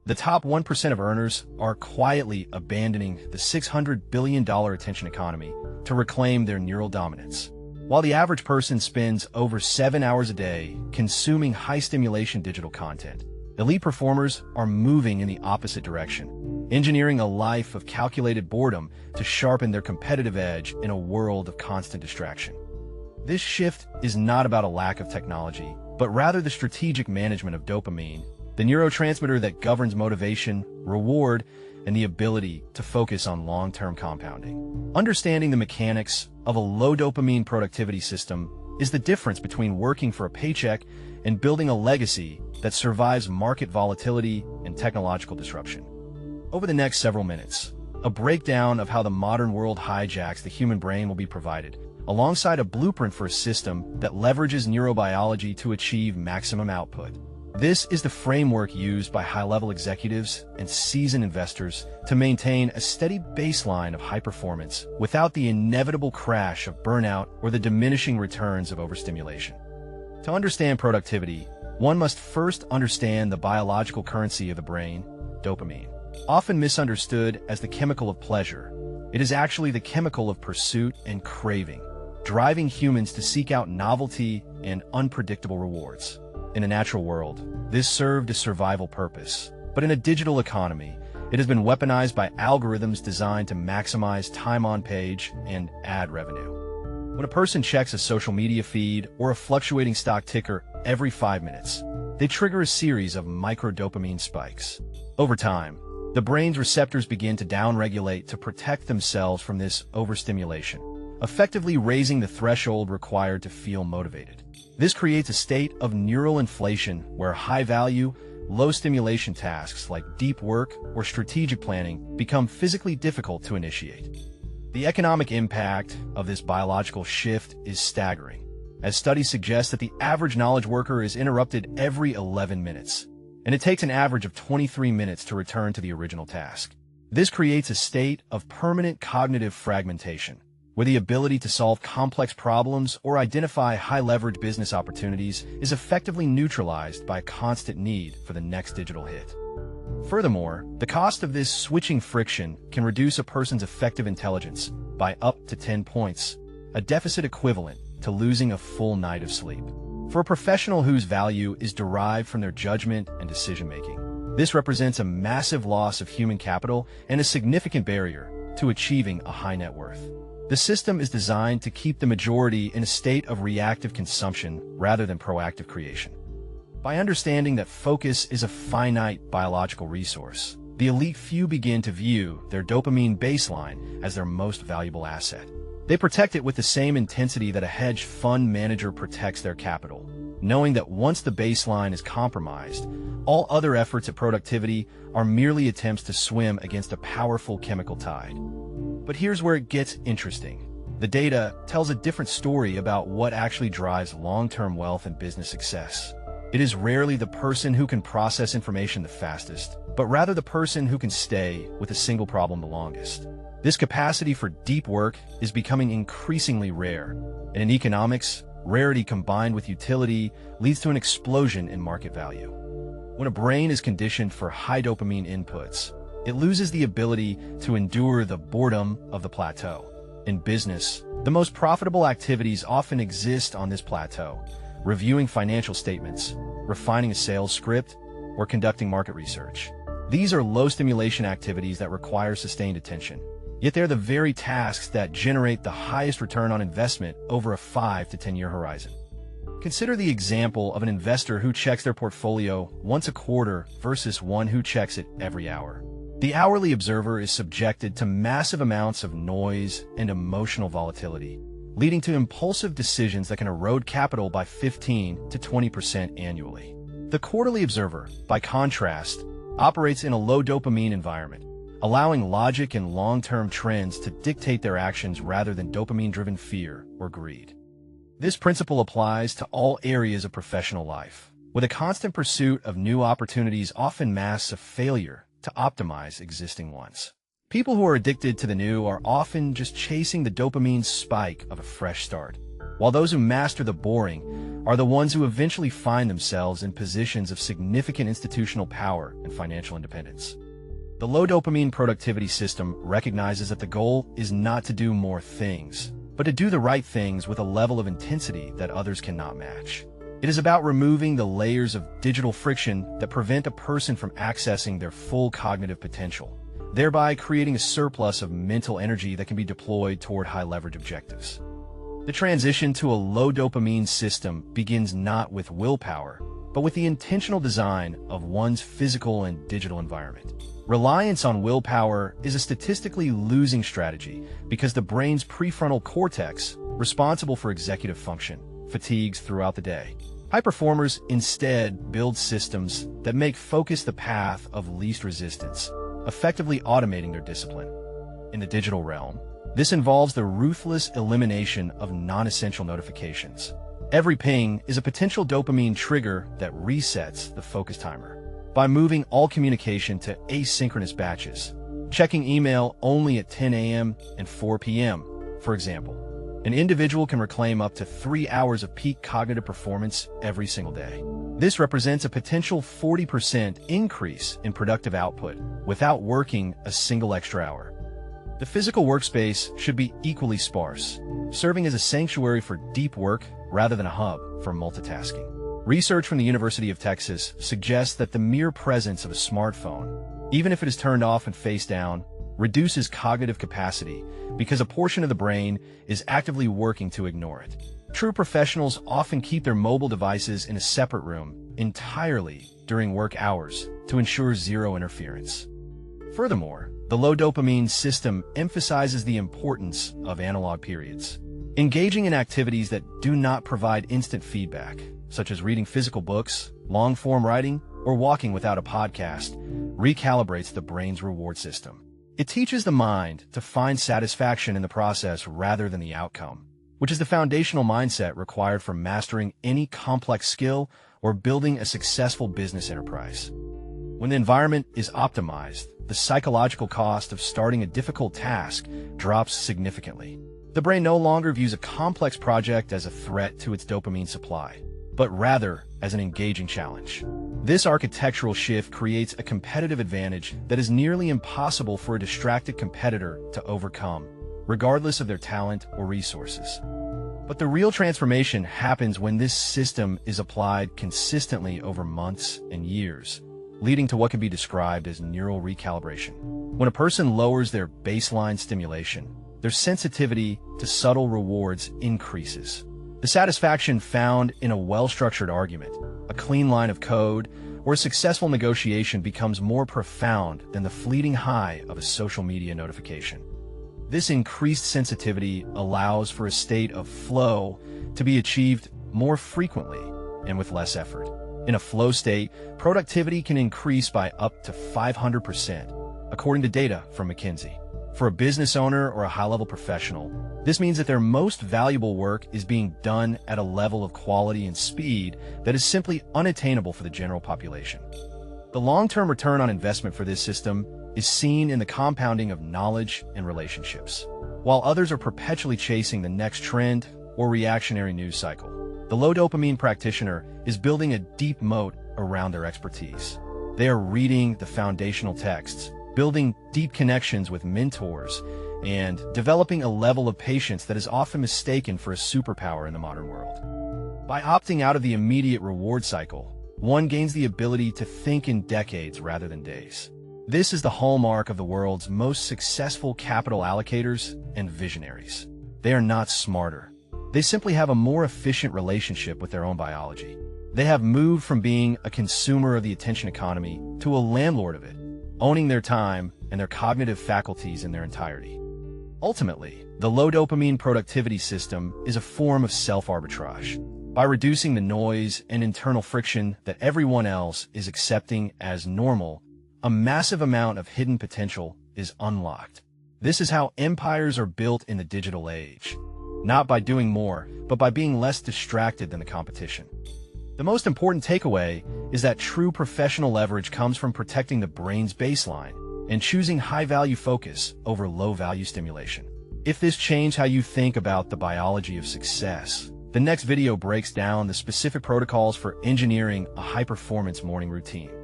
The top 1% of earners are quietly abandoning the $600 billion attention economy to reclaim their neural dominance. While the average person spends over 7 hours a day consuming high-stimulation digital content, elite performers are moving in the opposite direction, engineering a life of calculated boredom to sharpen their competitive edge in a world of constant distraction. This shift is not about a lack of technology, but rather the strategic management of dopamine, the neurotransmitter that governs motivation, reward, and the ability to focus on long-term compounding. Understanding the mechanics of a low-dopamine productivity system is the difference between working for a paycheck and building a legacy that survives market volatility and technological disruption. Over the next several minutes, a breakdown of how the modern world hijacks the human brain will be provided, alongside a blueprint for a system that leverages neurobiology to achieve maximum output. This is the framework used by high-level executives and seasoned investors to maintain a steady baseline of high performance without the inevitable crash of burnout or the diminishing returns of overstimulation. To understand productivity, one must first understand the biological currency of the brain, dopamine. Often misunderstood as the chemical of pleasure, it is actually the chemical of pursuit and craving, driving humans to seek out novelty and unpredictable rewards. In a natural world, this served a survival purpose, but in a digital economy, it has been weaponized by algorithms designed to maximize time on page and ad revenue. When a person checks a social media feed or a fluctuating stock ticker every 5 minutes, they trigger a series of microdopamine spikes. Over time, the brain's receptors begin to downregulate to protect themselves from this overstimulation, effectively raising the threshold required to feel motivated. This creates a state of neural inflation where high-value, low-stimulation tasks like deep work or strategic planning become physically difficult to initiate. The economic impact of this biological shift is staggering, as studies suggest that the average knowledge worker is interrupted every 11 minutes, and it takes an average of 23 minutes to return to the original task. This creates a state of permanent cognitive fragmentation, where the ability to solve complex problems or identify high-leverage business opportunities is effectively neutralized by a constant need for the next digital hit. Furthermore, the cost of this switching friction can reduce a person's effective intelligence by up to 10 points, a deficit equivalent to losing a full night of sleep. For a professional whose value is derived from their judgment and decision-making, this represents a massive loss of human capital and a significant barrier to achieving a high net worth. The system is designed to keep the majority in a state of reactive consumption rather than proactive creation. By understanding that focus is a finite biological resource, the elite few begin to view their dopamine baseline as their most valuable asset. They protect it with the same intensity that a hedge fund manager protects their capital, knowing that once the baseline is compromised, all other efforts at productivity are merely attempts to swim against a powerful chemical tide. But here's where it gets interesting. The data tells a different story about what actually drives long-term wealth and business success. It is rarely the person who can process information the fastest, but rather the person who can stay with a single problem the longest. This capacity for deep work is becoming increasingly rare, and in economics, rarity combined with utility leads to an explosion in market value. When a brain is conditioned for high dopamine inputs, it loses the ability to endure the boredom of the plateau. In business, the most profitable activities often exist on this plateau: reviewing financial statements, refining a sales script, or conducting market research. These are low-stimulation activities that require sustained attention, yet they're the very tasks that generate the highest return on investment over a 5 to 10-year horizon. Consider the example of an investor who checks their portfolio once a quarter versus one who checks it every hour. The hourly observer is subjected to massive amounts of noise and emotional volatility, leading to impulsive decisions that can erode capital by 15 to 20% annually. The quarterly observer, by contrast, operates in a low dopamine environment, allowing logic and long-term trends to dictate their actions rather than dopamine-driven fear or greed. This principle applies to all areas of professional life, with a constant pursuit of new opportunities often masks a failure to optimize existing ones. People who are addicted to the new are often just chasing the dopamine spike of a fresh start. while those who master the boring are the ones who eventually find themselves in positions of significant institutional power and financial independence. The low-dopamine productivity system recognizes that the goal is not to do more things, but to do the right things with a level of intensity that others cannot match. It is about removing the layers of digital friction that prevent a person from accessing their full cognitive potential, thereby creating a surplus of mental energy that can be deployed toward high-leverage objectives. The transition to a low-dopamine system begins not with willpower, but with the intentional design of one's physical and digital environment. Reliance on willpower is a statistically losing strategy because the brain's prefrontal cortex, responsible for executive function, fatigues throughout the day. High performers instead build systems that make focus the path of least resistance, effectively automating their discipline. In the digital realm, this involves the ruthless elimination of non-essential notifications. Every ping is a potential dopamine trigger that resets the focus timer. By moving all communication to asynchronous batches, checking email only at 10 a.m. and 4 p.m., for example, an individual can reclaim up to 3 hours of peak cognitive performance every single day. This represents a potential 40% increase in productive output without working a single extra hour. The physical workspace should be equally sparse, serving as a sanctuary for deep work rather than a hub for multitasking. Research from the University of Texas suggests that the mere presence of a smartphone, even if it is turned off and face down, reduces cognitive capacity because a portion of the brain is actively working to ignore it. True professionals often keep their mobile devices in a separate room entirely during work hours to ensure zero interference. Furthermore, the low dopamine system emphasizes the importance of analog periods. Engaging in activities that do not provide instant feedback, such as reading physical books, long-form writing, or walking without a podcast, recalibrates the brain's reward system. It teaches the mind to find satisfaction in the process rather than the outcome, which is the foundational mindset required for mastering any complex skill or building a successful business enterprise. When the environment is optimized, the psychological cost of starting a difficult task drops significantly. The brain no longer views a complex project as a threat to its dopamine supply, but rather as an engaging challenge. This architectural shift creates a competitive advantage that is nearly impossible for a distracted competitor to overcome, regardless of their talent or resources. But the real transformation happens when this system is applied consistently over months and years, leading to what can be described as neural recalibration. When a person lowers their baseline stimulation, their sensitivity to subtle rewards increases. The satisfaction found in a well-structured argument, a clean line of code, or a successful negotiation becomes more profound than the fleeting high of a social media notification. This increased sensitivity allows for a state of flow to be achieved more frequently and with less effort. In a flow state, productivity can increase by up to 500%, according to data from McKinsey. For a business owner or a high-level professional, this means that their most valuable work is being done at a level of quality and speed that is simply unattainable for the general population. The long-term return on investment for this system is seen in the compounding of knowledge and relationships. While others are perpetually chasing the next trend or reactionary news cycle, the low-dopamine practitioner is building a deep moat around their expertise. They are reading the foundational texts, building deep connections with mentors, and developing a level of patience that is often mistaken for a superpower in the modern world. By opting out of the immediate reward cycle, one gains the ability to think in decades rather than days. This is the hallmark of the world's most successful capital allocators and visionaries. They are not smarter. They simply have a more efficient relationship with their own biology. They have moved from being a consumer of the attention economy to a landlord of it, owning their time and their cognitive faculties in their entirety. Ultimately, the low dopamine productivity system is a form of self-arbitrage. By reducing the noise and internal friction that everyone else is accepting as normal, a massive amount of hidden potential is unlocked. This is how empires are built in the digital age, not by doing more, but by being less distracted than the competition. The most important takeaway is that true professional leverage comes from protecting the brain's baseline and choosing high-value focus over low-value stimulation. If this changed how you think about the biology of success, The next video breaks down the specific protocols for engineering a high-performance morning routine.